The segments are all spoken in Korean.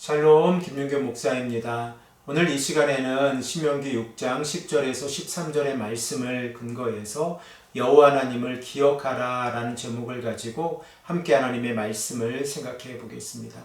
샬롬 김윤교 목사입니다. 오늘 이 시간에는 신명기 6장 10절에서 13절의 말씀을 근거해서 여호와 하나님을 기억하라 라는 제목을 가지고 함께 하나님의 말씀을 생각해 보겠습니다.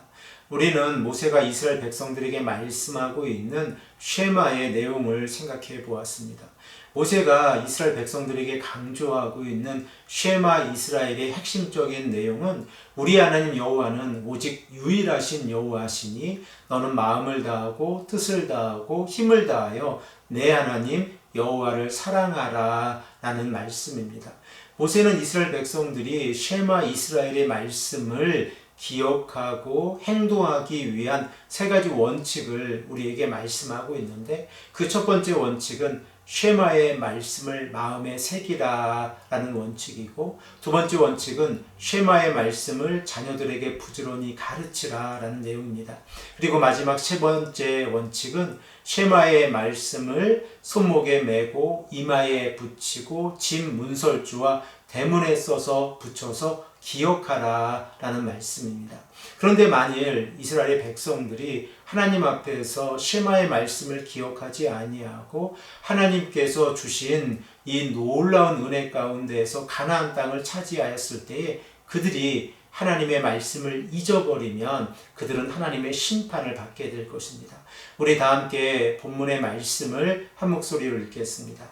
우리는 모세가 이스라엘 백성들에게 말씀하고 있는 쉐마의 내용을 생각해 보았습니다. 모세가 이스라엘 백성들에게 강조하고 있는 쉐마 이스라엘의 핵심적인 내용은 우리 하나님 여호와는 오직 유일하신 여호와시니 너는 마음을 다하고 뜻을 다하고 힘을 다하여 내 하나님 여호와를 사랑하라 라는 말씀입니다. 모세는 이스라엘 백성들이 쉐마 이스라엘의 말씀을 기억하고 행동하기 위한 세 가지 원칙을 우리에게 말씀하고 있는데, 그 첫 번째 원칙은 쉐마의 말씀을 마음에 새기라 라는 원칙이고, 두 번째 원칙은 쉐마의 말씀을 자녀들에게 부지런히 가르치라 라는 내용입니다. 그리고 마지막 세 번째 원칙은 쉐마의 말씀을 손목에 메고 이마에 붙이고 집 문설주와 대문에 써서 붙여서 기억하라 라는 말씀입니다. 그런데 만일 이스라엘 백성들이 하나님 앞에서 쉐마의 말씀을 기억하지 아니하고 하나님께서 주신 이 놀라운 은혜 가운데에서 가나안 땅을 차지하였을 때에 그들이 하나님의 말씀을 잊어버리면 그들은 하나님의 심판을 받게 될 것입니다. 우리 다 함께 본문의 말씀을 한 목소리로 읽겠습니다.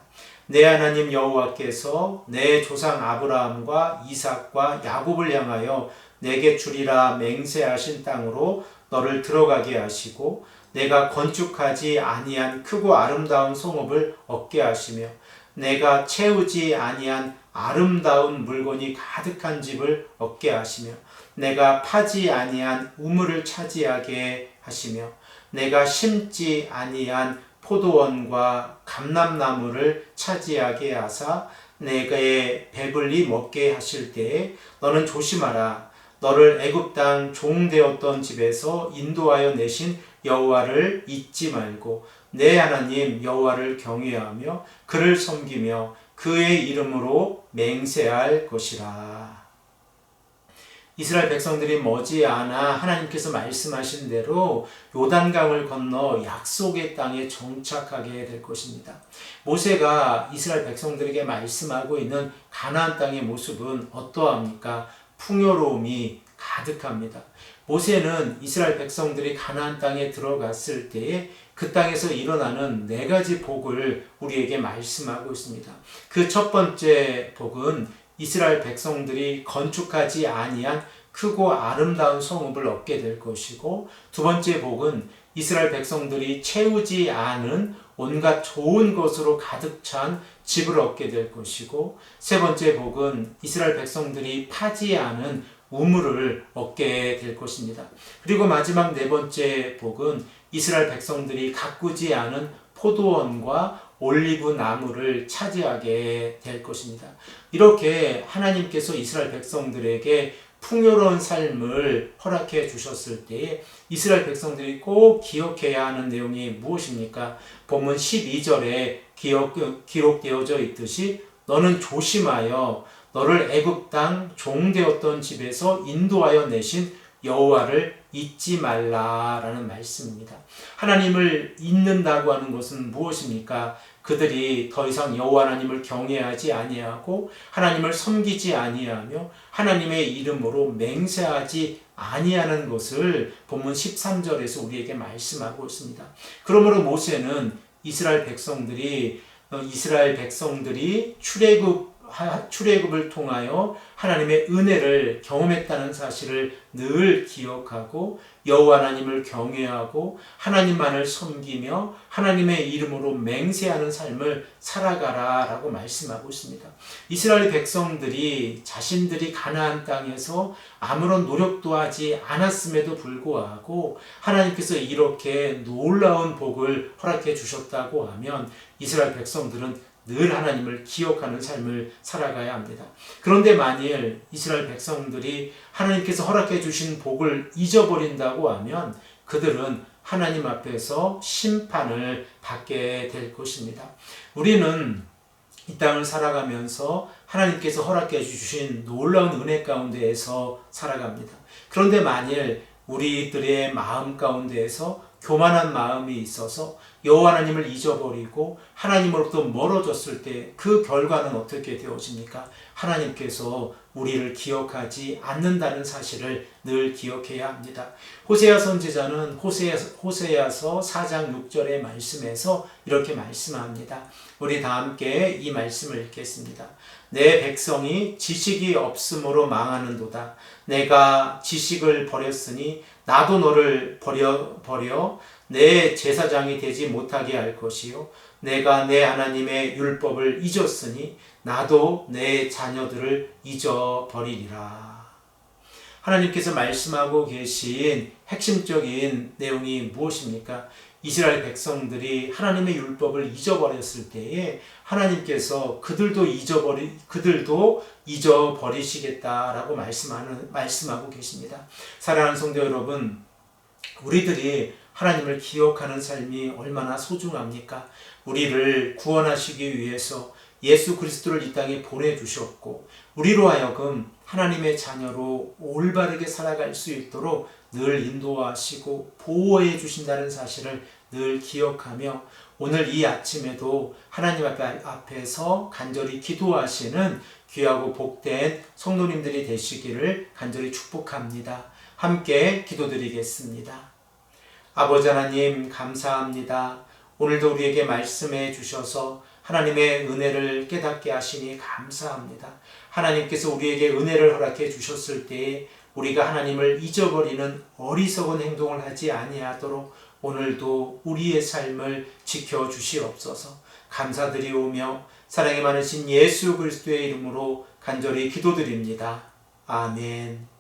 내 하나님 여호와께서 내 조상 아브라함과 이삭과 야곱을 향하여 내게 주리라 맹세하신 땅으로 너를 들어가게 하시고 내가 건축하지 아니한 크고 아름다운 성읍을 얻게 하시며 내가 채우지 아니한 아름다운 물건이 가득한 집을 얻게 하시며 내가 파지 아니한 우물을 차지하게 하시며 내가 심지 아니한 포도원과 감람나무를 차지하게 하사 내게 배불리 먹게 하실 때에 너는 조심하라. 너를 애굽 땅 종되었던 집에서 인도하여 내신 여호와를 잊지 말고 내 하나님 여호와를 경외하며 그를 섬기며 그의 이름으로 맹세할 것이라. 이스라엘 백성들이 머지않아 하나님께서 말씀하신 대로 요단강을 건너 약속의 땅에 정착하게 될 것입니다. 모세가 이스라엘 백성들에게 말씀하고 있는 가나안 땅의 모습은 어떠합니까? 풍요로움이 가득합니다. 모세는 이스라엘 백성들이 가나안 땅에 들어갔을 때에 그 땅에서 일어나는 네 가지 복을 우리에게 말씀하고 있습니다. 그 첫 번째 복은 이스라엘 백성들이 건축하지 아니한 크고 아름다운 성읍을 얻게 될 것이고, 두 번째 복은 이스라엘 백성들이 채우지 않은 온갖 좋은 것으로 가득 찬 집을 얻게 될 것이고, 세 번째 복은 이스라엘 백성들이 파지 않은 우물을 얻게 될 것입니다. 그리고 마지막 네 번째 복은 이스라엘 백성들이 가꾸지 않은 포도원과 올리브 나무를 차지하게 될 것입니다. 이렇게 하나님께서 이스라엘 백성들에게 풍요로운 삶을 허락해 주셨을 때에 이스라엘 백성들이 꼭 기억해야 하는 내용이 무엇입니까? 본문 12절에 기록되어져 있듯이 너는 조심하여 너를 애굽 땅 종되었던 집에서 인도하여 내신 여호와를 잊지 말라라는 말씀입니다. 하나님을 잊는다고 하는 것은 무엇입니까? 그들이 더 이상 여호와 하나님을 경외하지 아니하고 하나님을 섬기지 아니하며 하나님의 이름으로 맹세하지 아니하는 것을 본문 13절에서 우리에게 말씀하고 있습니다. 그러므로 모세는 이스라엘 백성들이 출애굽을 통하여 하나님의 은혜를 경험했다는 사실을 늘 기억하고 여호와 하나님을 경외하고 하나님만을 섬기며 하나님의 이름으로 맹세하는 삶을 살아가라 라고 말씀하고 있습니다. 이스라엘 백성들이 자신들이 가나안 땅에서 아무런 노력도 하지 않았음에도 불구하고 하나님께서 이렇게 놀라운 복을 허락해 주셨다고 하면 이스라엘 백성들은 늘 하나님을 기억하는 삶을 살아가야 합니다. 그런데 만일 이스라엘 백성들이 하나님께서 허락해 주신 복을 잊어버린다고 하면 그들은 하나님 앞에서 심판을 받게 될 것입니다. 우리는 이 땅을 살아가면서 하나님께서 허락해 주신 놀라운 은혜 가운데에서 살아갑니다. 그런데 만일 우리들의 마음 가운데에서 교만한 마음이 있어서 여호와 하나님을 잊어버리고 하나님으로부터 멀어졌을 때 그 결과는 어떻게 되어집니까? 하나님께서 우리를 기억하지 않는다는 사실을 늘 기억해야 합니다. 호세아 선지자는 호세아서 4장 6절의 말씀에서 이렇게 말씀합니다. 우리 다 함께 이 말씀을 읽겠습니다. 내 백성이 지식이 없음으로 망하는도다. 내가 지식을 버렸으니 나도 너를 버려 내 제사장이 되지 못하게 할 것이요 내가 내 하나님의 율법을 잊었으니 나도 내 자녀들을 잊어버리리라. 하나님께서 말씀하고 계신 핵심적인 내용이 무엇입니까? 이스라엘 백성들이 하나님의 율법을 잊어버렸을 때에 하나님께서 그들도 잊어버리시겠다라고 말씀하고 계십니다. 사랑하는 성도 여러분, 우리들이 하나님을 기억하는 삶이 얼마나 소중합니까? 우리를 구원하시기 위해서 예수 그리스도를 이 땅에 보내주셨고 우리로 하여금 하나님의 자녀로 올바르게 살아갈 수 있도록 늘 인도하시고 보호해 주신다는 사실을 늘 기억하며 오늘 이 아침에도 하나님 앞에서 간절히 기도하시는 귀하고 복된 성도님들이 되시기를 간절히 축복합니다. 함께 기도드리겠습니다. 아버지 하나님 감사합니다. 오늘도 우리에게 말씀해 주셔서 하나님의 은혜를 깨닫게 하시니 감사합니다. 하나님께서 우리에게 은혜를 허락해 주셨을 때에 우리가 하나님을 잊어버리는 어리석은 행동을 하지 아니하도록 오늘도 우리의 삶을 지켜주시옵소서. 감사드리오며 사랑이 많으신 예수 그리스도의 이름으로 간절히 기도드립니다. 아멘.